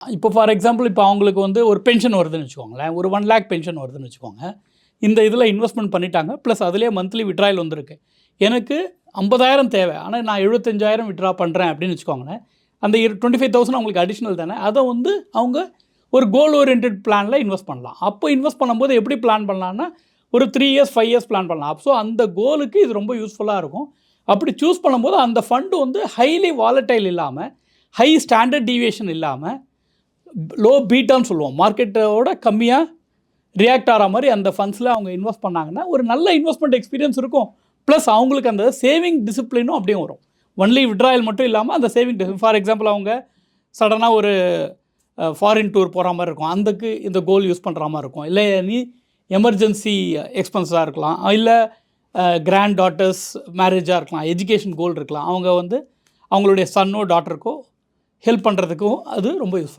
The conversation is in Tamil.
இப்போ ஃபார் எக்ஸாம்பிள் இப்போ அவங்களுக்கு வந்து ஒரு பென்ஷன் வருதுன்னு வச்சுக்கோங்களேன், ஒரு 1 லேக் பென்ஷன் வருதுன்னு வச்சுக்கோங்க. இந்த இதில் இன்வெஸ்ட்மெண்ட் பண்ணிட்டாங்க, ப்ளஸ் அதிலேயே மந்த்லி விட்ராயல் வந்திருக்கு. எனக்கு 50,000 தேவை, ஆனால் நான் 75,000 விட்ரா பண்ணுறேன் அப்படின்னு வச்சுக்கோங்களேன். அந்த 25,000 அவங்களுக்கு அடிஷ்னல் தானே, அதை வந்து அவங்க ஒரு கோல் ஓரியன்டட் பிளானில் இன்வெஸ்ட் பண்ணலாம். அப்போ இன்வெஸ்ட் பண்ணும்போது எப்படி பிளான் பண்ணலான்னா, ஒரு 3 இயர்ஸ் 5 இயர்ஸ் பிளான் பண்ணலாம். ஸோ அந்த கோலுக்கு இது ரொம்ப யூஸ்ஃபுல்லாக இருக்கும். அப்படி சூஸ் பண்ணும்போது அந்த ஃபண்டு வந்து ஹைலி வாலட்டைல் இல்லாமல், ஹை ஸ்டாண்டர்ட் டீவியேஷன் இல்லாமல், லோ பீட்டான்னு சொல்லுவோம், மார்க்கெட்டோட கம்மியாக ரியாக்ட் ஆகிற மாதிரி அந்த ஃபண்ட்ஸில் அவங்க இன்வெஸ்ட் பண்ணாங்கன்னா ஒரு நல்ல இன்வெஸ்ட்மெண்ட் எக்ஸ்பீரியன்ஸ் இருக்கும். ப்ளஸ் அவங்களுக்கு அந்த சேவிங் டிசிப்ளினும் அப்படியே வரும். ஒன்லி விட்ராயல் மட்டும் இல்லாமல் அந்த சேவிங் ஃபார் எக்ஸாம்பிள் அவங்க சடனாக ஒரு ஃபாரின் டூர் போகிற மாதிரி இருக்கும், அதுக்கு இந்த கோல் யூஸ் பண்ணுற மாதிரி இருக்கும். இல்லை நீ எமர்ஜென்சி எக்ஸ்பென்ஸாக இருக்கலாம், இல்லை கிராண்ட் டாட்டர்ஸ் மேரேஜாக இருக்கலாம், எஜுகேஷன் கோல் இருக்கலாம். அவங்க வந்து அவங்களுடைய சன்னோ டாட்டருக்கோ ஹெல்ப் பண்ணுறதுக்கும் அது ரொம்ப யூஸ்ஃபுல்லாக